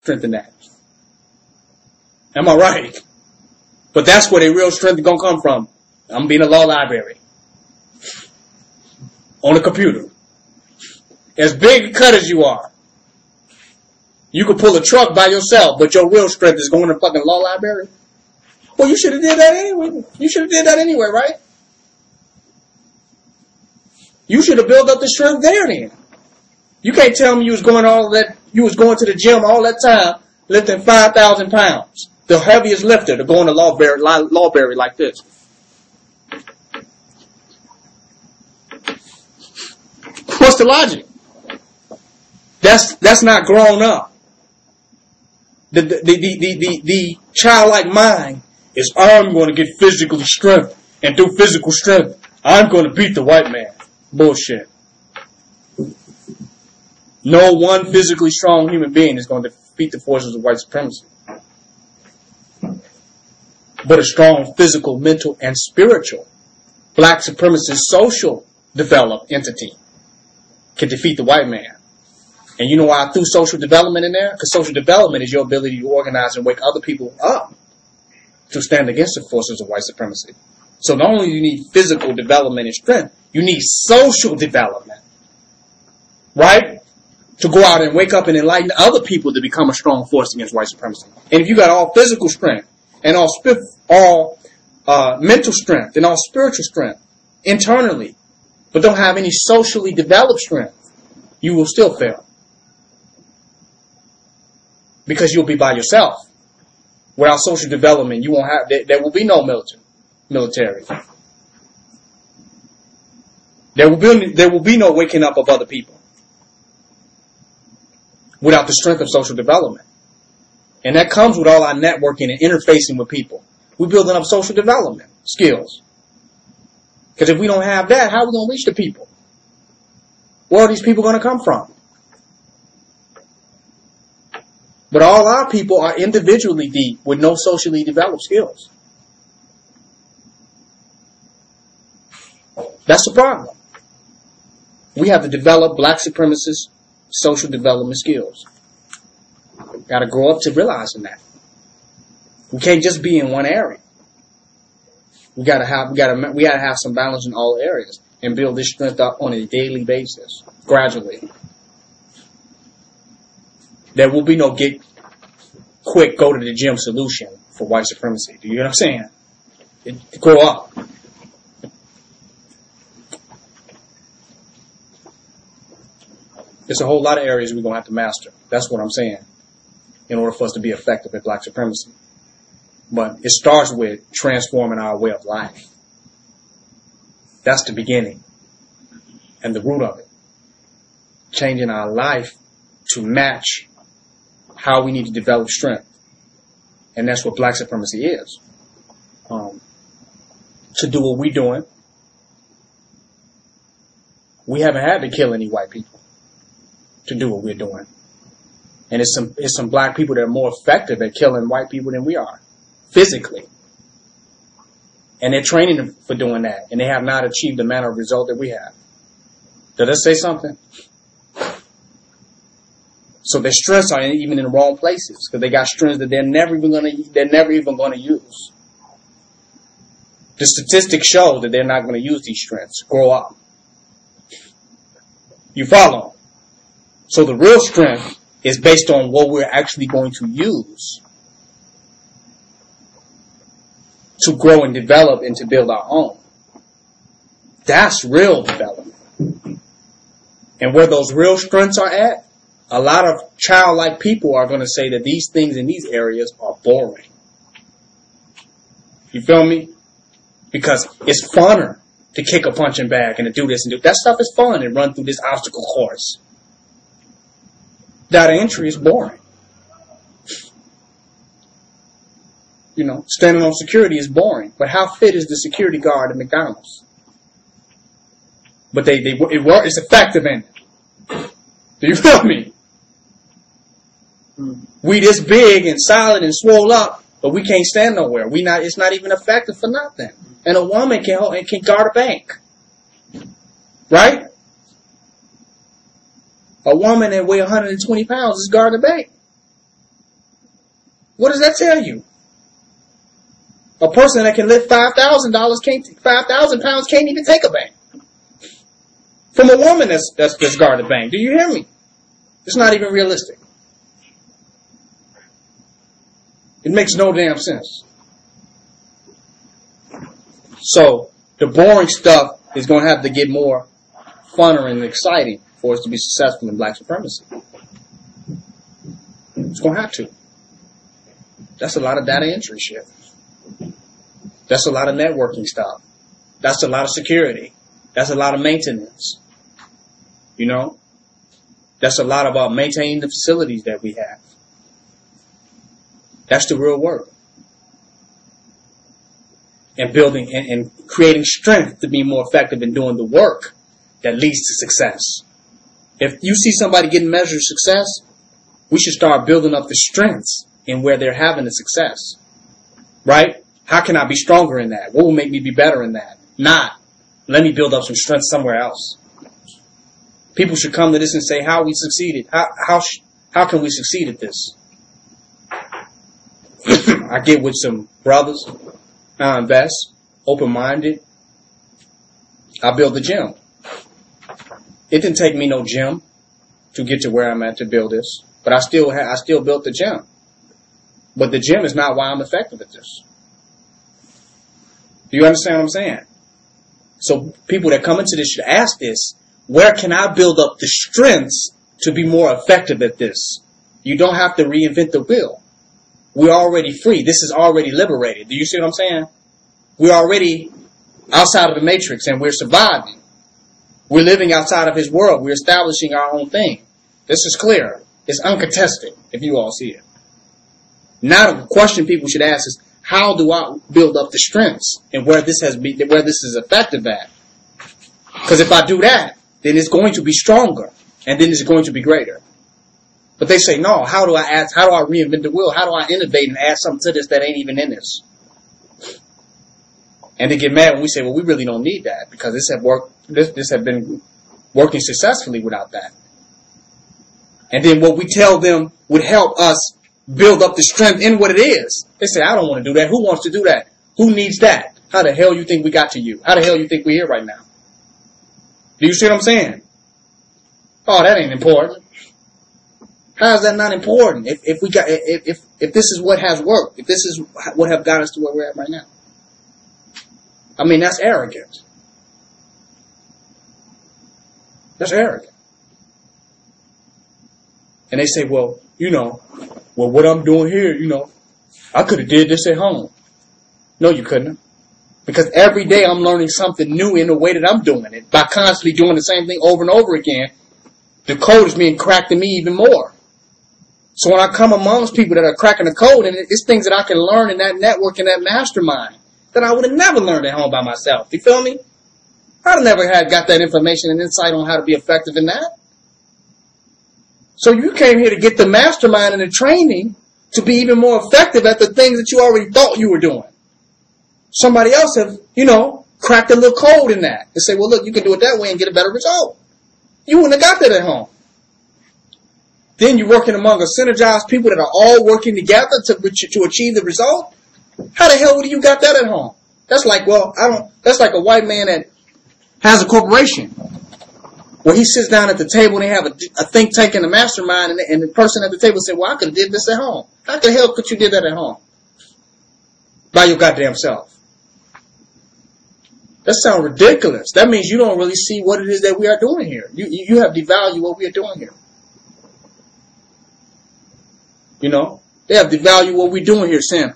strength in that. Am I right? But that's where the real strength is going to come from. I'm being a law library. On a computer. As big a cut as you are. You can pull a truck by yourself, but your real strength is going to fucking law library. Well, you should have did that anyway. You should have did that anyway, right? You should have built up the strength there then. You can't tell me you was going to the gym all that time, lifting 5,000 pounds. The heaviest lifter to go in the lawberry like this. What's the logic? That's not grown up. The childlike mind is, I'm going to get physical strength, and through physical strength, I'm going to beat the white man. Bullshit. No one physically strong human being is going to defeat the forces of white supremacy. But a strong physical, mental, and spiritual black supremacist social developed entity can defeat the white man. And you know why I threw social development in there? Because social development is your ability to organize and wake other people up to stand against the forces of white supremacy. So not only do you need physical development and strength, you need social development. Right? To go out and wake up and enlighten other people to become a strong force against white supremacy. And if you got all physical strength and all mental strength and all spiritual strength internally, but don't have any socially developed strength, you will still fail. Because you'll be by yourself. Without social development, you won't have. There will be no military. There will be no waking up of other people. Without the strength of social development. And that comes with all our networking and interfacing with people. We're building up social development skills. Because if we don't have that, how are we going to reach the people? Where are these people going to come from? But all our people are individually deep with no socially developed skills. That's the problem. We have to develop black supremacist social development skills. Got to grow up to realizing that. We can't just be in one area. We gotta have some balance in all areas and build this strength up on a daily basis, gradually. There will be no get quick, go to the gym solution for white supremacy. Do you know what I'm saying? Grow up. There's a whole lot of areas we're going to have to master. That's what I'm saying. In order for us to be effective at black supremacy. But it starts with transforming our way of life. That's the beginning. And the root of it. Changing our life to match how we need to develop strength. And that's what black supremacy is. To do what we're doing, we haven't had to kill any white people to do what we're doing. And it's some black people that are more effective at killing white people than we are, physically. And they're training them for doing that. And they have not achieved the manner of result that we have. Did I say something? So their strengths are even in the wrong places because they got strengths that they're never even going to use. The statistics show that they're not going to use these strengths. Grow up. You follow? So the real strength is based on what we're actually going to use to grow and develop and to build our own. That's real development. And where those real strengths are at, a lot of childlike people are going to say that these things in these areas are boring. You feel me? Because it's funner to kick a punching bag and to do this and do that. Stuff is fun and run through this obstacle course. Data entry is boring. You know, standing on security is boring. But how fit is the security guard at McDonald's? But it's effective in it. Do you feel me? We this big and solid and swole up, but we can't stand nowhere. It's not even effective for nothing. And a woman can guard a bank. Right? A woman that weighs 120 pounds is guarding a bank. What does that tell you? A person that can lift $5,000 pounds can't even take a bang. From a woman that's guarded bang. Do you hear me? It's not even realistic. It makes no damn sense. So the boring stuff is going to have to get more funner and exciting for us to be successful in black supremacy. It's going to have to. That's a lot of data entry shit. That's a lot of networking stuff. That's a lot of security. That's a lot of maintenance. You know? That's a lot about maintaining the facilities that we have. That's the real work. And building and creating strength to be more effective in doing the work that leads to success. If you see somebody getting measured success, we should start building up the strengths in where they're having the success. Right? How can I be stronger in that? What will make me be better in that? Not, let me build up some strength somewhere else. People should come to this and say, how we succeeded. How can we succeed at this? I get with some brothers. I invest. Open-minded. I build the gym. It didn't take me no gym to get to where I'm at to build this. But I still built the gym. But the gym is not why I'm effective at this. Do you understand what I'm saying? So people that come into this should ask this, where can I build up the strengths to be more effective at this? You don't have to reinvent the wheel. We're already free. This is already liberated. Do you see what I'm saying? We're already outside of the matrix and we're surviving. We're living outside of his world. We're establishing our own thing. This is clear. It's uncontested if you all see it. Now the question people should ask is, how do I build up the strengths and where this is effective at? Because if I do that, then it's going to be stronger and then it's going to be greater. But they say, no, how do I reinvent the wheel? How do I innovate and add something to this that ain't even in this? And they get mad when we say, well, we really don't need that because this had been working successfully without that. And then what we tell them would help us build up the strength in what it is. They say, I don't want to do that. Who wants to do that? Who needs that? How the hell you think we got to you? How the hell you think we're here right now? Do you see what I'm saying? Oh, that ain't important. How is that not important? If this is what has worked, if this is what have got us to where we're at right now. I mean, that's arrogant. That's arrogant. And they say, well, what I'm doing here, I could have did this at home. No, you couldn't. Because every day I'm learning something new in the way that I'm doing it. By constantly doing the same thing over and over again, the code is being cracked in me even more. So when I come amongst people that are cracking the code, and it's things that I can learn in that network and that mastermind that I would have never learned at home by myself. You feel me? I'd have never got that information and insight on how to be effective in that. So you came here to get the mastermind and the training to be even more effective at the things that you already thought you were doing. Somebody else have, cracked a little code in that and say, well, look, you can do it that way and get a better result. You wouldn't have got that at home. Then you're working among a synergized people that are all working together to achieve the result. How the hell would you got that at home? That's like, that's like a white man that has a corporation where he sits down at the table and they have a think tank and a mastermind and the person at the table said, well, I could have did this at home. How the hell could you do that at home? By your goddamn self. That sounds ridiculous. That means you don't really see what it is that we are doing here. You have devalued what we are doing here. They have devalued what we're doing here, saying,